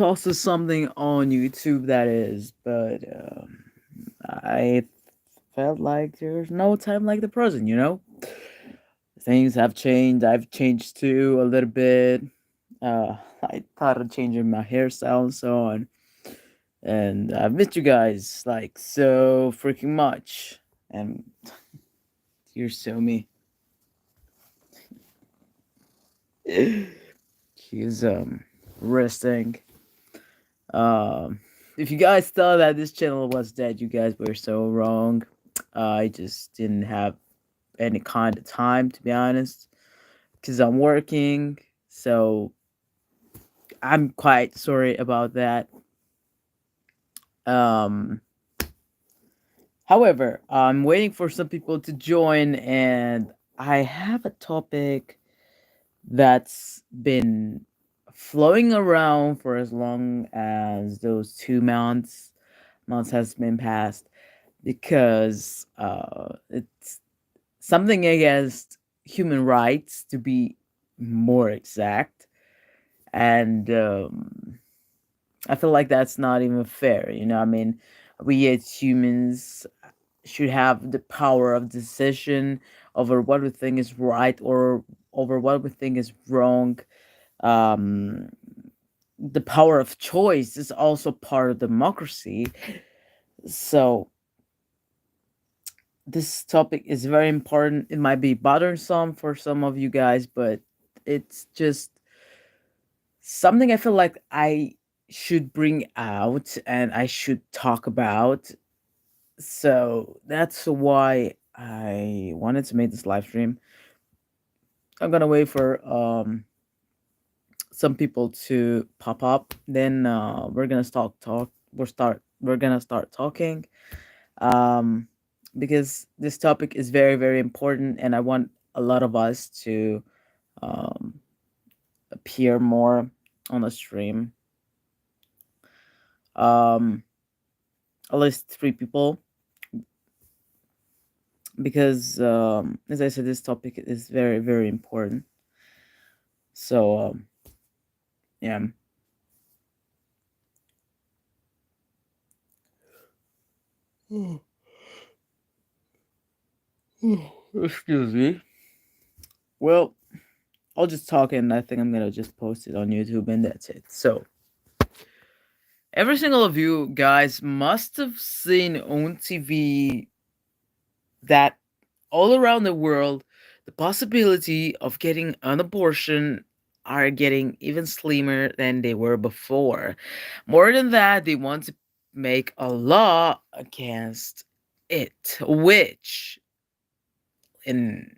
posted something on YouTube that is, but I felt like there's no time like the present, you know? Things have changed. I've changed too a little bit. I thought of changing my hairstyle and so on. And I've missed you guys like so freaking much. And you're so me. She's resting. Um, if you guys thought that this channel was dead, you guys were so wrong. I just didn't have any kind of time, to be honest, because I'm working. So I'm quite sorry about that. Um, However, I'm waiting for some people to join, and I have a topic that's been flowing around for as long as those 2 months has been passed, because it's something against human rights, to be more exact. And I feel like that's not even fair, you know. I mean, we as humans should have the power of decision over what we think is right or over what we think is wrong. um the power of choice is also part of democracy. So this topic is very important. It might be bothersome for some of you guys, but it's just something I feel like I should bring out and I should talk about. So that's why I wanted to make this live stream. I'm gonna wait for some people to pop up. Then we're gonna we're gonna start talking. Um, because this topic is very very important, and I want a lot of us to um appear more on the stream. Um, at least 3 people, because as I said, this topic is very very important. So yeah. Excuse me. Well, I'll just talk, and I think I'm gonna just post it on YouTube, and that's it. So every single of you guys must have seen on TV that all around the world, the possibility of getting an abortion are getting even slimmer than they were before. More than that, they want to make a law against it, which, in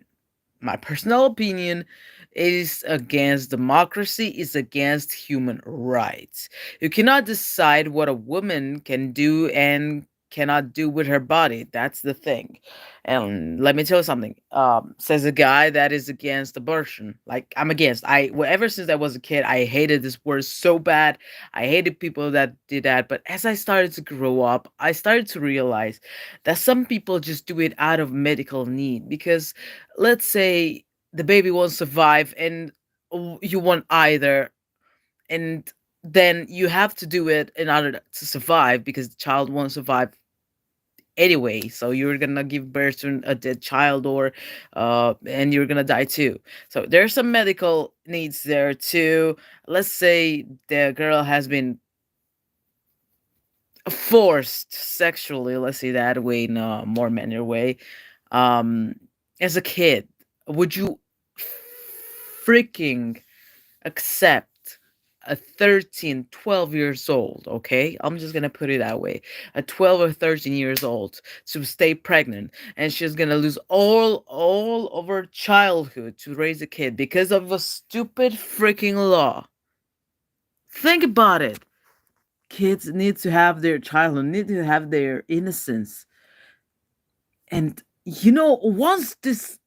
my personal opinion, is against democracy, is against human rights. You cannot decide what a woman can do and cannot do with her body. That's the thing. And let me tell you something. Says a guy that is against abortion. Like, I'm against. Ever since I was a kid, I hated this word so bad. I hated people that did that. But as I started to grow up, I started to realize that some people just do it out of medical need. Because let's say the baby won't survive, and you want either, and then you have to do it in order to survive, because the child won't survive anyway. So you're gonna give birth to a dead child, or and you're gonna die too. So there's some medical needs there too. Let's say the girl has been forced sexually, let's say that way, in a more manner way. um as a kid, would you freaking accept a 13, 12 years old, okay? I'm just gonna put it that way. A 12 or 13 years old to stay pregnant, and she's gonna lose all of her childhood to raise a kid because of a stupid freaking law. Think about it. Kids need to have their childhood, need to have their innocence. And once this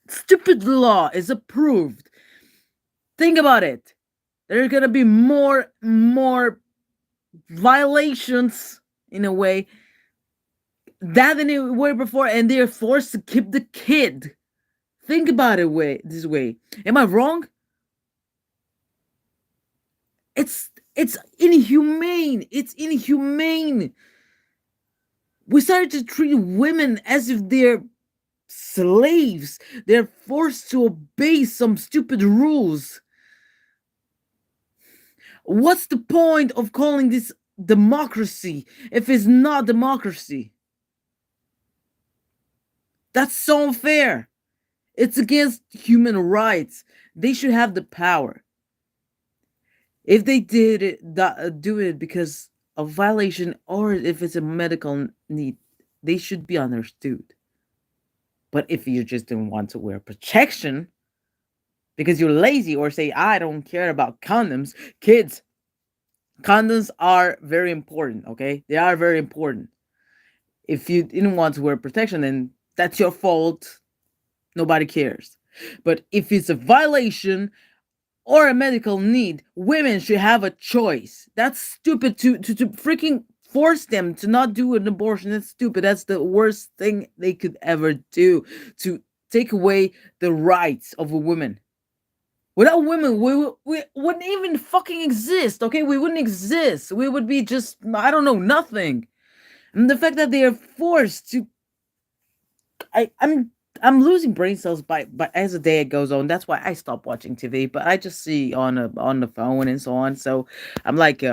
stupid law is approved, think about it. There's gonna be more violations, in a way, that than it were before, and they're forced to keep the kid. Think about it this way. Am I wrong? It's It's inhumane. It's inhumane. We started to treat women as if they're slaves. They're forced to obey some stupid rules. What's the point of calling this democracy if it's not democracy? That's so unfair. It's against human rights. They should have the power. If they did it, do it because of violation or if it's a medical need, they should be understood. But if you just don't want to wear protection because you're lazy or say, I don't care about condoms, kids, condoms are very important, okay? They are very important. If you didn't want to wear protection, then that's your fault. Nobody cares. But if it's a violation or a medical need, women should have a choice. That's stupid to freaking force them to not do an abortion. That's stupid. That's the worst thing they could ever do, to take away the rights of a woman. Without women, we wouldn't even fucking exist, okay? We wouldn't exist. We would be just, I don't know, nothing. And the fact that they are forced to, I'm losing brain cells by as the day goes on. That's why I stopped watching TV. But I just see on the phone and so on. So I'm like,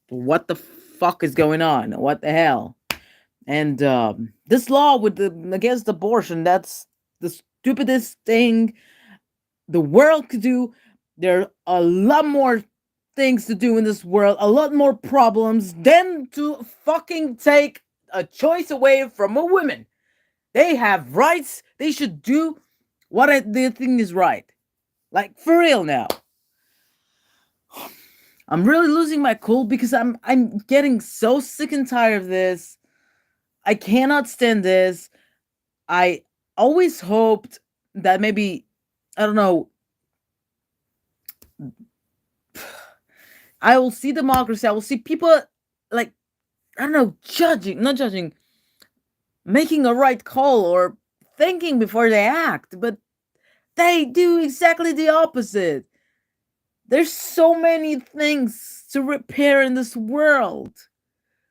what the fuck is going on? What the hell? And this law with against abortion, that's the stupidest thing the world could do. There are a lot more things to do in this world, a lot more problems than to fucking take a choice away from a woman. They have rights. They should do what they think is right. Like, for real now. I'm really losing my cool because I'm getting so sick and tired of this. I cannot stand this. I always hoped that maybe, I don't know, I will see democracy. I will see people, like, I don't know, not judging, making a right call or thinking before they act, but they do exactly the opposite. There's so many things to repair in this world.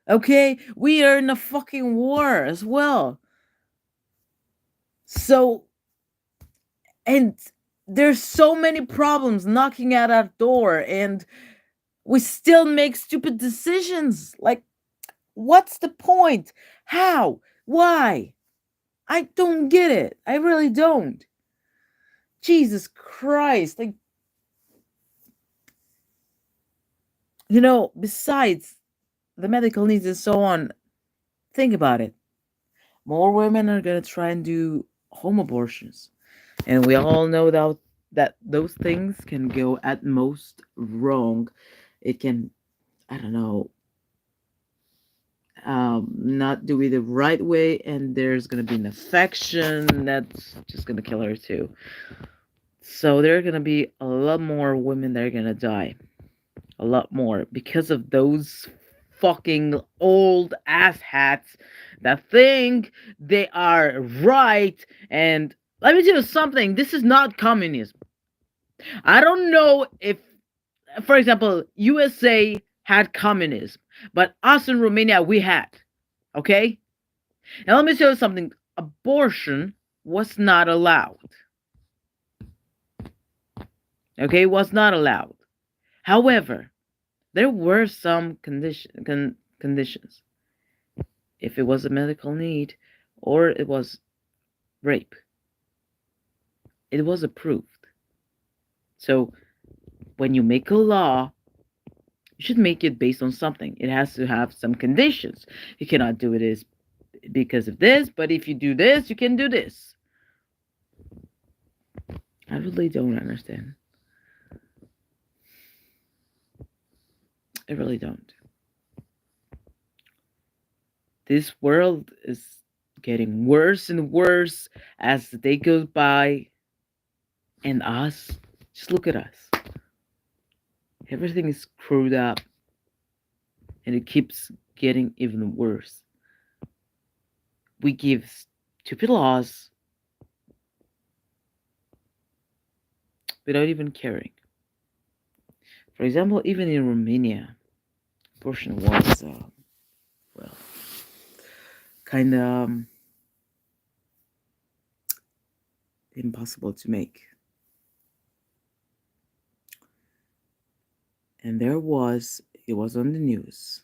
Okay? We are in a fucking war as well. So, and there's so many problems knocking at our door, and we still make stupid decisions. Like, what's the point? How? Why? I don't get it. I really don't. Jesus Christ. Like, besides the medical needs and so on, think about it. More women are going to try and do home abortions. And we all know that those things can go at most wrong. It can, I don't know, not do it the right way, and there's going to be an infection that's just going to kill her too. So there are going to be a lot more women that are going to die. A lot more because of those fucking old ass hats that think they are right. And let me tell you something, this is not communism. I don't know if, for example, USA had communism, but us in Romania, we had. Okay? Now let me tell you something. Abortion was not allowed. Okay? Was not allowed. However, there were some conditions. If it was a medical need or it was rape, it was approved. So when you make a law, you should make it based on something. It has to have some conditions. You cannot do it because of this, but if you do this, you can do this. I really don't understand. I really don't. This world is getting worse and worse as the day goes by. And us, just look at us. Everything is screwed up. And it keeps getting even worse. We give stupid laws without even caring. For example, even in Romania, abortion was, well, kind of impossible to make. And it was on the news,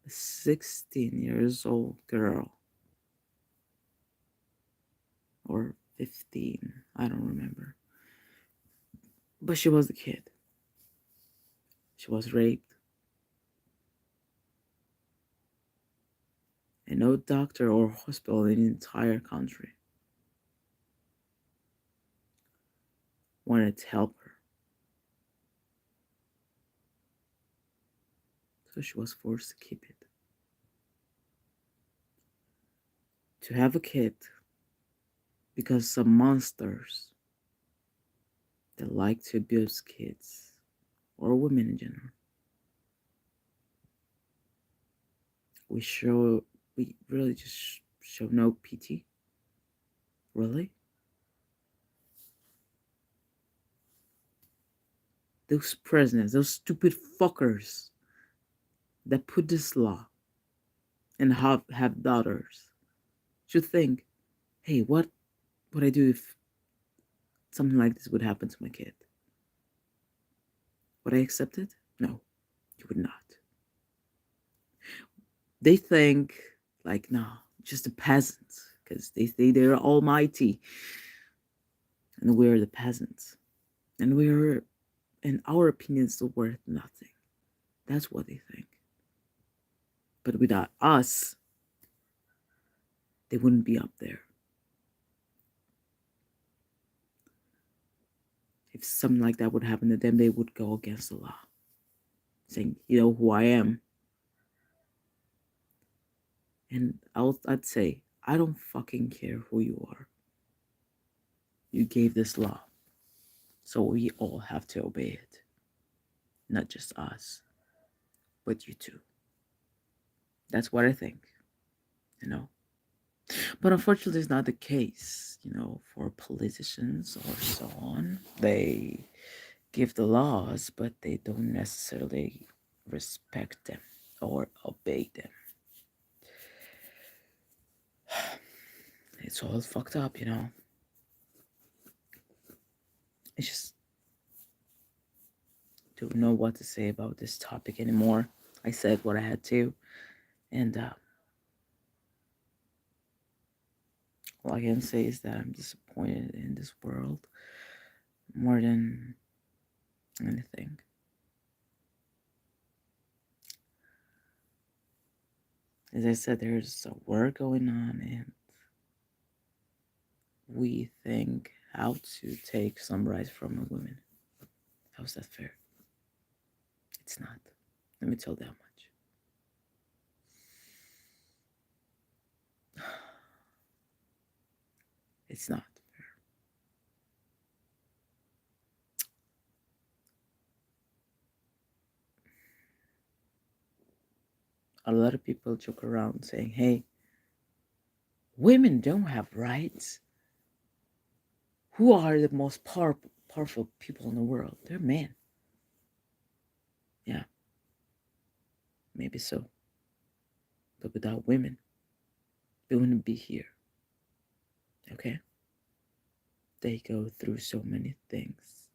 a 16 years old girl, or 15, I don't remember. But she was a kid. She was raped. And no doctor or hospital in the entire country wanted to help her. So she was forced to keep it. To have a kid because some monsters that like to abuse kids or women in general. We really just show no pity. Really? Those presidents, those stupid fuckers that put this law and have daughters should think, hey, what would I do if something like this would happen to my kid? Would I accept it? No, you would not. They think like, no, just the peasants, because they say they're almighty. And we're the peasants. And we're, in our opinions, worth nothing. That's what they think. But without us, they wouldn't be up there. If something like that would happen to them, they would go against the law, saying, you know who I am. And I'd say, I don't fucking care who you are. You gave this law, so we all have to obey it. Not just us, but you too. That's what I think, you know. But unfortunately, it's not the case, you know, for politicians or so on. They give the laws, but they don't necessarily respect them or obey them. It's all fucked up, you know. I just don't know what to say about this topic anymore. I said what I had to, and all I can say is that I'm disappointed in this world more than anything. As I said, there's a war going on, and we think how to take some rights from a woman. How's that fair? It's not. Let me tell that much. It's not fair. A lot of people joke around saying, hey, women don't have rights. Who are the most powerful people in the world? They're men. Yeah, maybe so. But without women, they wouldn't be here. Okay? They go through so many things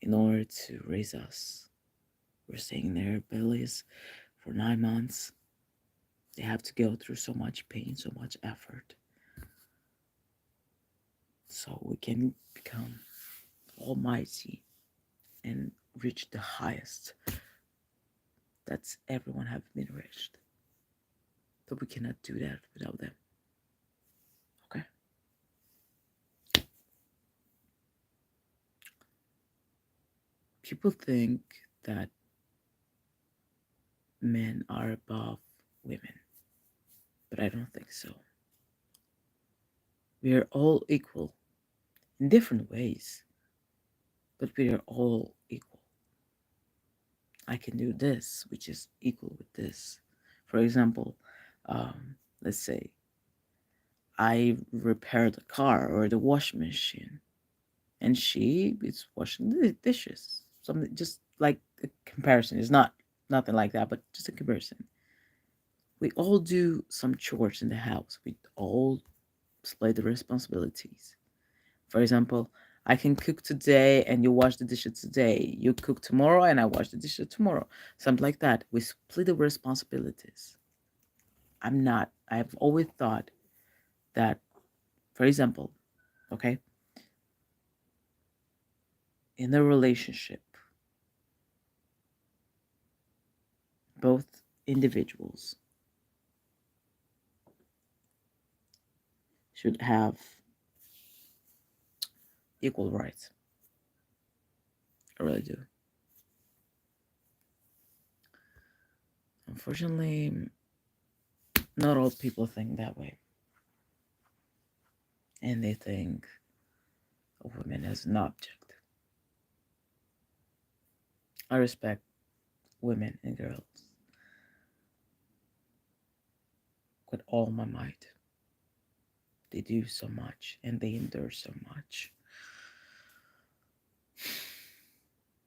in order to raise us. We're staying in their bellies for 9 months. They have to go through so much pain, so much effort. So we can become almighty and reach the highest that's everyone have been reached. But we cannot do that without them. Okay? People think that men are above women, but I don't think so. We are all equal in different ways, but we are all equal. I can do this, which is equal with this. For example, let's say I repair the car or the washing machine. and she is washing the dishes. Something just like a comparison. It's not nothing like that, but just a comparison. We all do some chores in the house. We all split the responsibilities. For example, I can cook today and you wash the dishes today. You cook tomorrow and I wash the dishes tomorrow. Something like that. We split the responsibilities. I've always thought that, for example, okay, in a relationship, both individuals should have equal rights. I really do. Unfortunately, not all people think that way. And they think of women as an object. I respect women and girls with all my might. They do so much and they endure so much.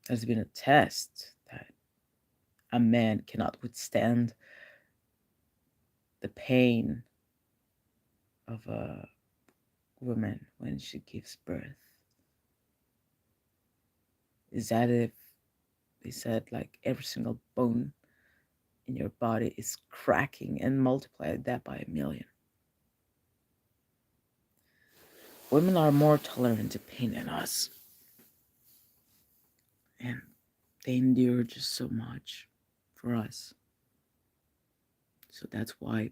There's been a test that a man cannot withstand the pain of a woman when she gives birth. Is that if they said like every single bone in your body is cracking and multiply that by 1,000,000. Women are more tolerant to pain than us. And they endure just so much for us. So that's why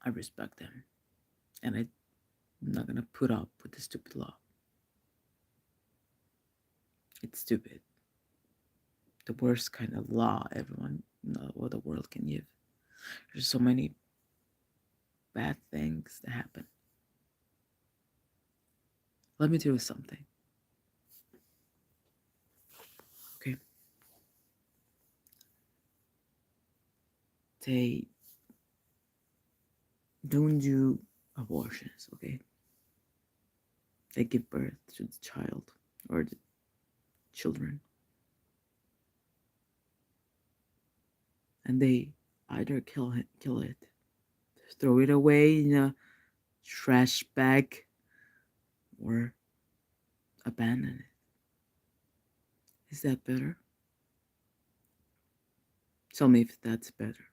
I respect them. And I'm not gonna put up with the stupid law. It's stupid. The worst kind of law everyone or the world can give. There's so many bad things that happen. Let me tell you something. Okay. They don't do abortions, okay? They give birth to the child or the children. And they either kill it, throw it away in a trash bag, or abandon it. Is that better? Tell me if that's better.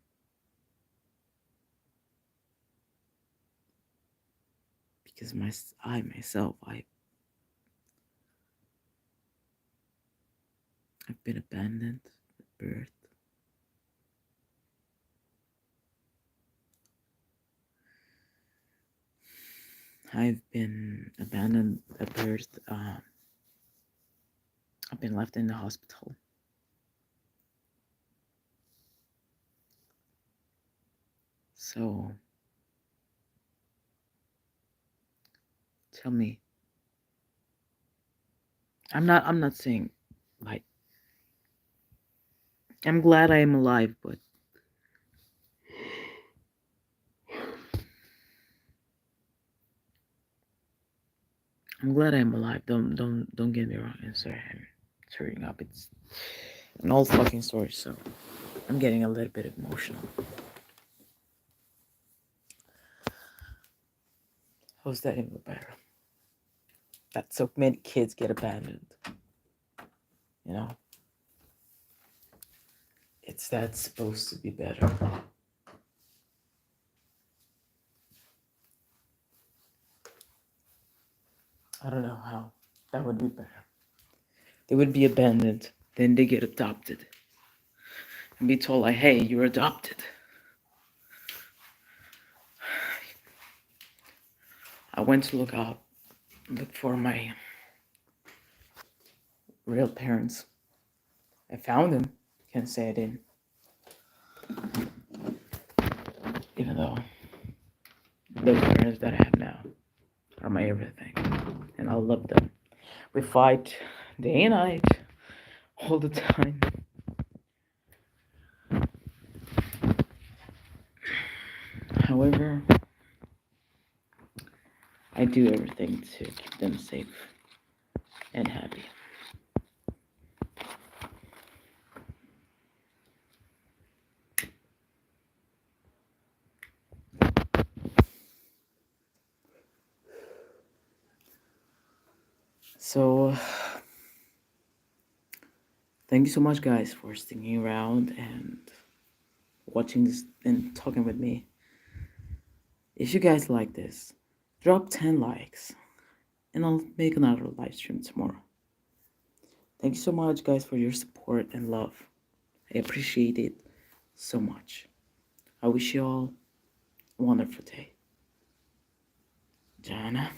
Because I myself, I've been abandoned at birth. I've been abandoned at birth. I've been left in the hospital. So tell me. I'm not saying like I'm glad I am alive, but I'm glad I'm alive. Don't get me wrong. I'm sorry, I'm tearing up. It's an old fucking story, so I'm getting a little bit emotional. How's that even better? That so many kids get abandoned. You know? It's that supposed to be better. I don't know how that would be better. They would be abandoned, then they get adopted. And be told like, hey, you're adopted. I went to look for my real parents. I found them. Can't say I didn't. Even though the parents that I have now are my everything. And I love them. We fight day and night, all the time. However, I do everything to keep them safe. and happy. So, thank you so much, guys, for sticking around and watching this and talking with me. If you guys like this, drop 10 likes and I'll make another live stream tomorrow. Thank you so much, guys, for your support and love. I appreciate it so much. I wish you all a wonderful day. Jana.